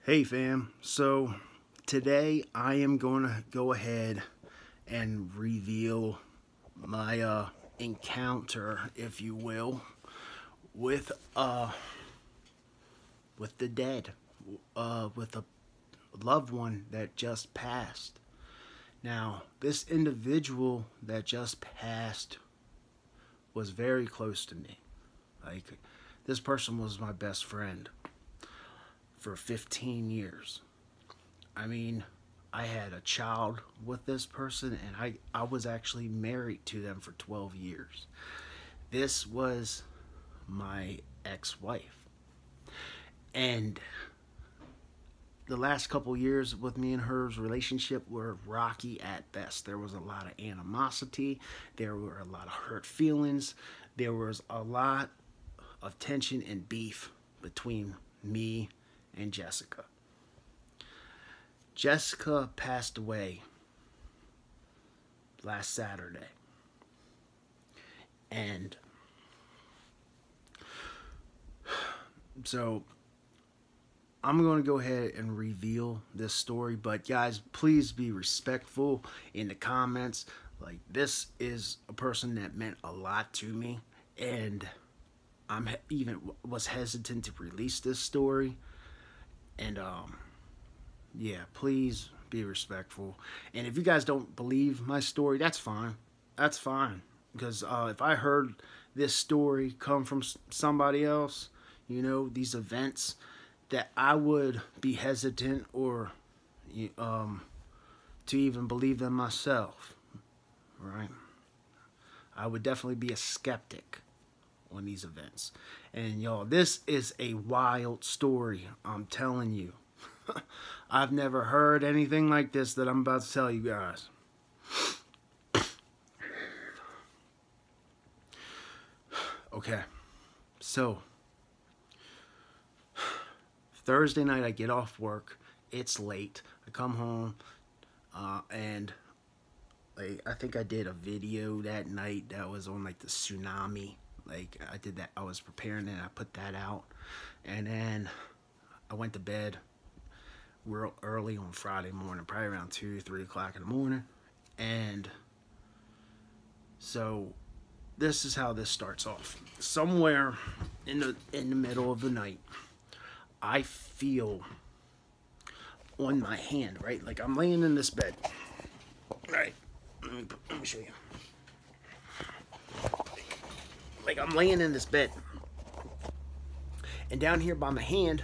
Hey fam, so today I am going to go ahead and reveal my encounter, if you will, with the dead, with a loved one that just passed. Now, this individual that just passed was very close to me. Like, this person was my best friend for 15 years. I mean, I had a child with this person, and I was actually married to them for 12 years. This was my ex-wife. And the last couple years with me and her's relationship were rocky at best. There was a lot of animosity. There were a lot of hurt feelings. There was a lot of tension and beef between me and Jessica. Jessica passed away last Saturday. And so I'm going to go ahead and reveal this story, but guys, please be respectful in the comments. Like, this is a person that meant a lot to me, and I'm even was hesitant to release this story. And yeah, please be respectful. And if you guys don't believe my story, that's fine. That's fine. Because if I heard this story come from somebody else, you know, these events, that I would be hesitant or to even believe them myself, right? I would definitely be a skeptic on these events. And y'all, this is a wild story, I'm telling you. I've never heard anything like this that I'm about to tell you guys. Okay, so Thursday night I get off work. It's late. I come home and I think I did a video that night that was on like the tsunami. Like, I did that. I was preparing and I put that out. And then I went to bed real early on Friday morning, probably around 2 or 3 o'clock in the morning. And so this is how this starts off. Somewhere in the middle of the night, I feel on my hand, right? Like, I'm laying in this bed. Right. Let me show you. Like, I'm laying in this bed, and down here by my hand,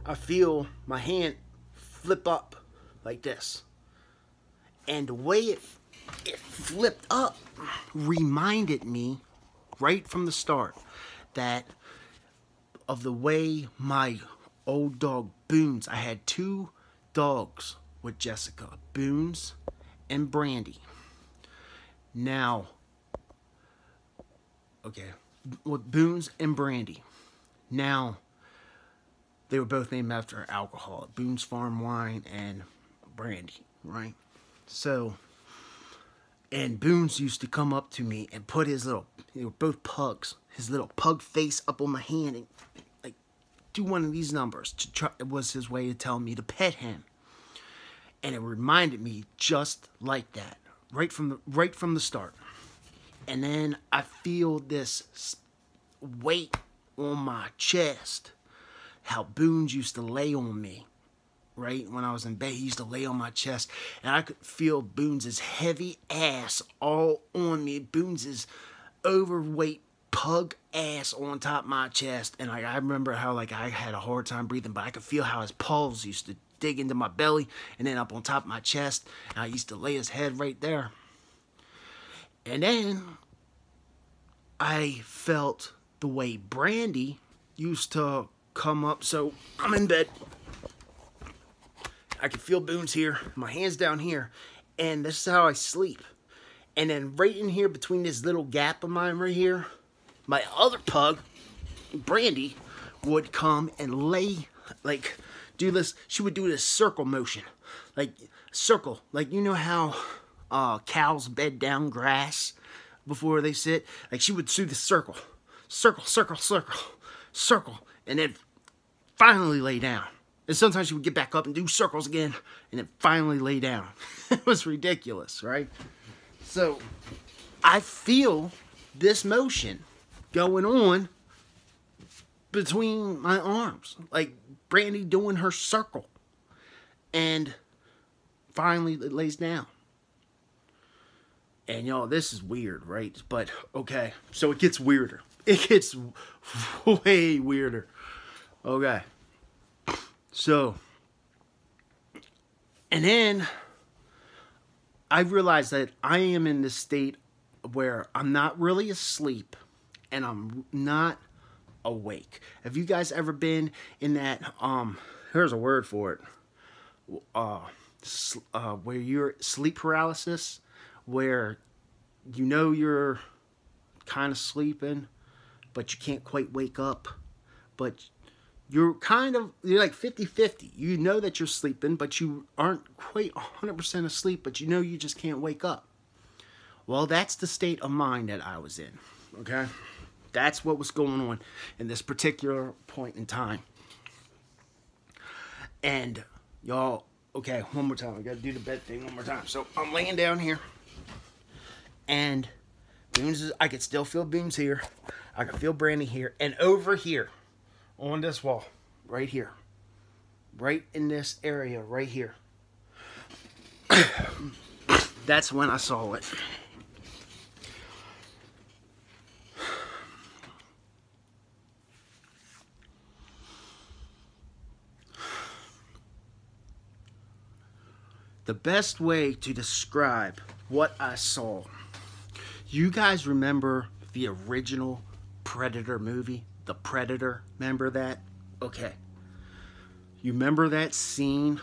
I feel my hand flip up like this. And the way it flipped up reminded me right from the start that of the way my old dog Boons, I had 2 dogs with Jessica, Boons and Brandy. Now, okay, with Boons and Brandy. Now, they were both named after alcohol. Boone's Farm Wine and Brandy, right? So, and Boons used to come up to me and put his little, they were both pugs, his little pug face up on my hand and like do one of these numbers to try. It was his way to tell me to pet him. And it reminded me just like that, right from the start. And then I feel this weight on my chest. How Boons used to lay on me, right? When I was in bed, he used to lay on my chest. And I could feel Boons' heavy ass all on me. Boons' overweight pug ass on top of my chest. And I remember how like I had a hard time breathing, but I could feel how his paws used to dig into my belly and then up on top of my chest. And I used to lay his head right there. And then I felt the way Brandy used to come up. So I'm in bed. I can feel Boons here. My hand's down here. And this is how I sleep. And then right in here between this little gap of mine right here, my other pug, Brandy, would come and lay, like, do this. She would do this circle motion. Like, circle. Like, you know how cows bed down grass before they sit? Like, she would do the circle. Circle, circle, circle, circle. And then finally lay down. And sometimes she would get back up and do circles again, and then finally lay down. It was ridiculous, right? So, I feel this motion going on between my arms. Like Brandy doing her circle. And finally it lays down. And y'all, this is weird, right? But, okay, so it gets weirder. It gets way weirder. Okay. So, and then I realized that I am in this state where I'm not really asleep and I'm not awake. Have you guys ever been in that, here's a word for it, where you're sleep paralysis, where you know you're kind of sleeping, but you can't quite wake up, but you're like 50-50. You know that you're sleeping, but you aren't quite 100% asleep, but you know you just can't wake up. Well, that's the state of mind that I was in, okay? That's what was going on in this particular point in time. And, y'all, okay, one more time. I got to do the bed thing one more time. So, I'm laying down here, and I could still feel Boons here. I could feel Brandy here, and over here, on this wall, right here, right in this area, right here. That's when I saw it. The best way to describe what I saw. You guys remember the original Predator movie? The Predator, remember that? Okay. You remember that scene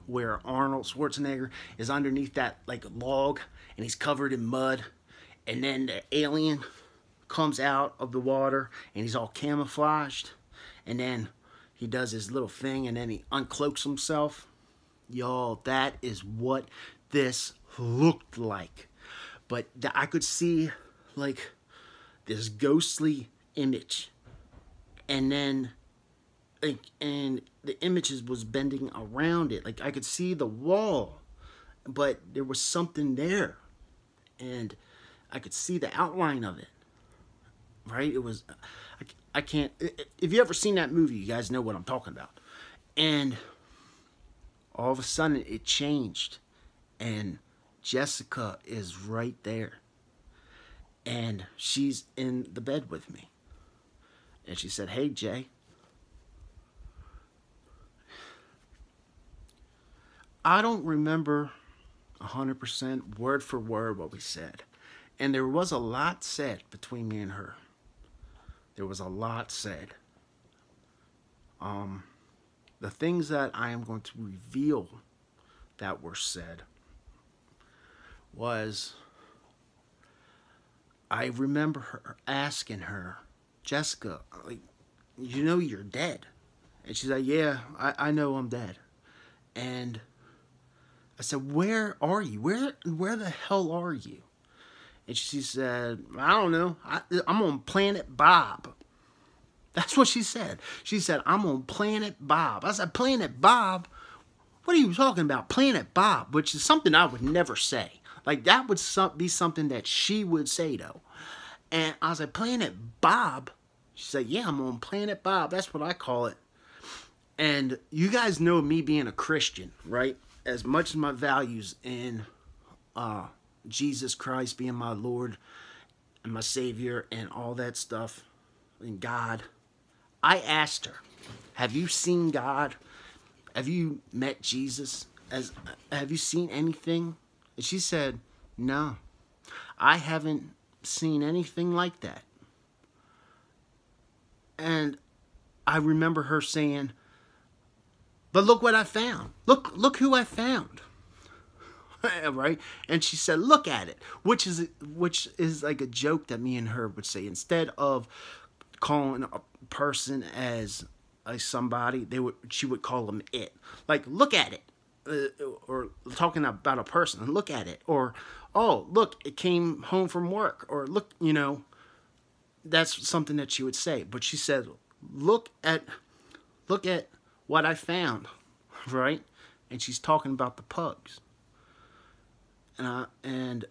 where Arnold Schwarzenegger is underneath that like log and he's covered in mud, and then the alien comes out of the water and he's all camouflaged, and then he does his little thing and then he uncloaks himself? Y'all, that is what this looked like. But I could see like this ghostly image. And then, like, and the images was bending around it. Like, I could see the wall, but there was something there. And I could see the outline of it. Right? It was, I can't, if you ever seen that movie, you guys know what I'm talking about. And all of a sudden, it changed. And Jessica is right there. And she's in the bed with me. And she said, "Hey, Jay." I don't remember 100% word for word what we said. And there was a lot said between me and her. There was a lot said. The things that I am going to reveal that were said was, I remember her asking her, "Jessica, like, you know you're dead?" And she's like, "Yeah, I know I'm dead." And I said, "Where are you? Where the hell are you?" And she said, "I don't know. I'm on Planet Bob." That's what she said. She said, "I'm on Planet Bob." I said, "Planet Bob? What are you talking about? Planet Bob?" Which is something I would never say. Like, that would be something that she would say, though. And I was like, "Planet Bob?" She said, "Yeah, I'm on Planet Bob. That's what I call it." And you guys know me being a Christian, right? As much as my values in Jesus Christ being my Lord and my Savior and all that stuff, and God, I asked her, "Have you seen God? Have you met Jesus? Have you seen anything?" And she said, "No, I haven't seen anything like that." And I remember her saying, "But look what I found. Look who I found." Right? And she said, "Look at it," which is like a joke that me and her would say. Instead of calling a person as somebody, she would call them it. Like, "Look at it." Or talking about a person, "Look at it." Or, "Oh, look, it came home from work." Or, "Look," that's something that she would say. But she said, look at what I found, right? And she's talking about the pugs. And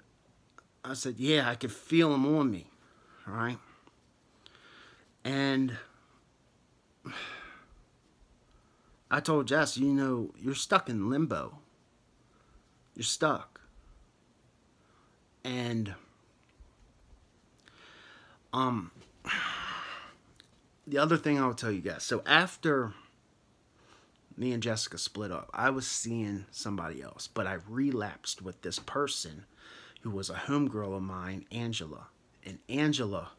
I said, yeah, I could feel them on me, right? And I told Jess, you know, you're stuck in limbo. You're stuck. And the other thing I'll tell you guys. So after me and Jessica split up, I was seeing somebody else, but I relapsed with this person who was a homegirl of mine, Angela. And Angela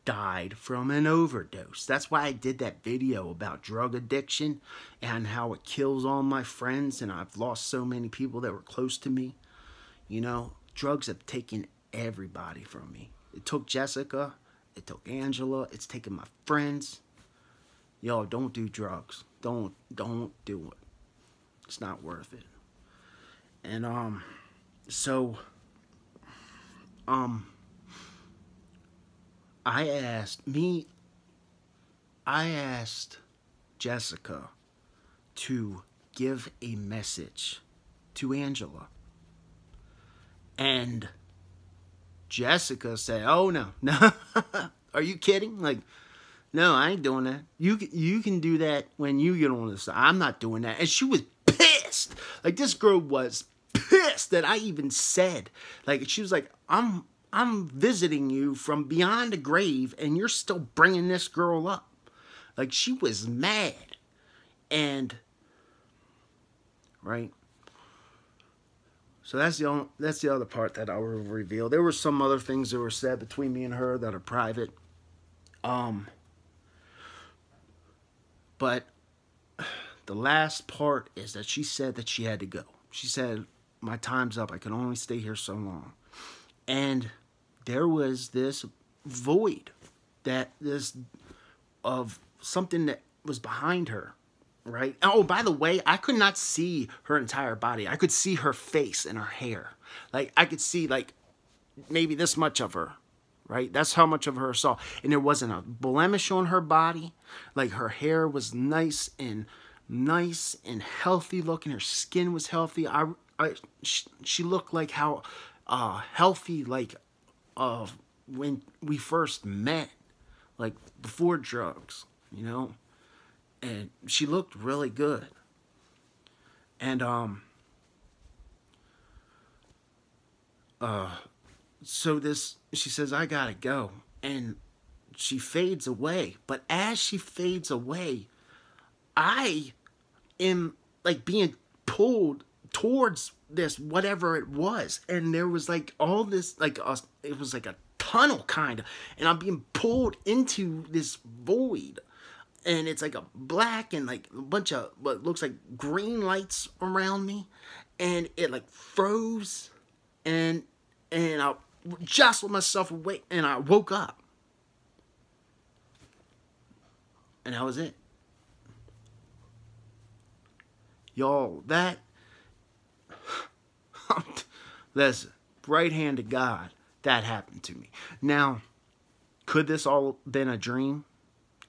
died from an overdose. That's why I did that video about drug addiction and how it kills all my friends, and I've lost so many people that were close to me. You know, drugs have taken everybody from me. It took Jessica, it took Angela, it's taken my friends. Yo, don't do drugs. Don't do it. It's not worth it. And I asked Jessica to give a message to Angela. And Jessica said, oh, no. Are you kidding? Like, no, I ain't doing that. You can do that when you get on this. I'm not doing that. And she was pissed. Like, this girl was pissed that I even said. Like, she was like, I'm visiting you from beyond the grave, and you're still bringing this girl up. Like, she was mad. And, right? So that's the other part that I will reveal. There were some other things that were said between me and her that are private. But the last part is that she said that she had to go. She said, my time's up. I can only stay here so long. And there was this void of something that was behind her, right? Oh, by the way, I could not see her entire body. I could see her face and her hair. Like, I could see, like, maybe this much of her, right? That's how much of her I saw. And there wasn't a blemish on her body. Like, her hair was nice and healthy looking. Her skin was healthy. She looked like how healthy, like, when we first met, like, before drugs, you know? And she looked really good. And, so she says, I gotta go. And she fades away. But as she fades away, I am, like, being pulled towards this, whatever it was. And there was, like, all this, like, it was like a tunnel, kind of. And I'm being pulled into this void. And it's like a black and, like, a bunch of what looks like green lights around me. And it, like, froze. And I jostled myself awake. And I woke up. And that was it. Y'all, that... Listen, right hand to God, that happened to me. Now, could this all been a dream?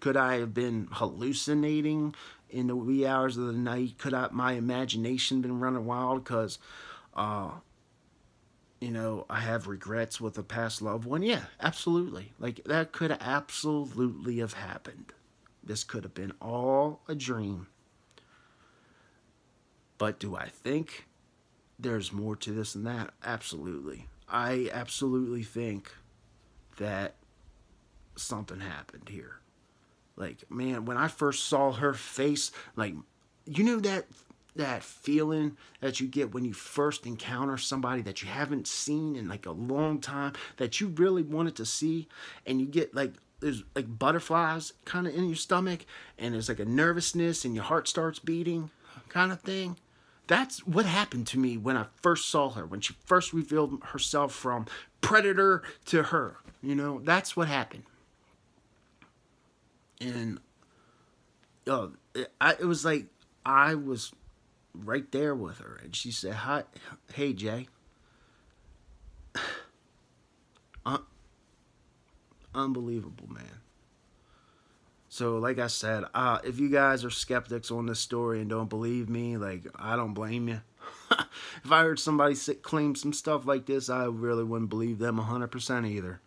Could I have been hallucinating in the wee hours of the night? Could my imagination been running wild because, you know, I have regrets with a past loved one? Yeah, absolutely. Like, that could absolutely have happened. This could have been all a dream. But do I think there's more to this than that? Absolutely. I absolutely think that something happened here. Like, man, when I first saw her face, like, you know that feeling that you get when you first encounter somebody that you haven't seen in, like, a long time, that you really wanted to see, and you get, like, there's, like, butterflies kind of in your stomach, and there's, like, a nervousness, and your heart starts beating kind of thing? That's what happened to me when I first saw her, when she first revealed herself from predator to her. You know, that's what happened. And it was like I was right there with her, and she said, "Hi, hey Jay." Unbelievable, man. So, like I said, if you guys are skeptics on this story and don't believe me, like, I don't blame you. If I heard somebody claim some stuff like this, I really wouldn't believe them 100% either.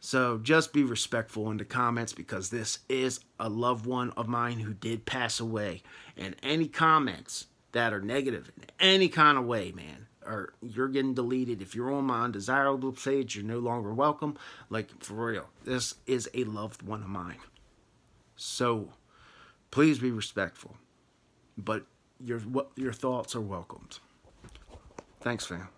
So just be respectful in the comments, because this is a loved one of mine who did pass away. And any comments that are negative in any kind of way, man, or you're getting deleted. If you're on my undesirable page, you're no longer welcome. Like, for real, this is a loved one of mine. So please be respectful. But your thoughts are welcomed. Thanks, fam.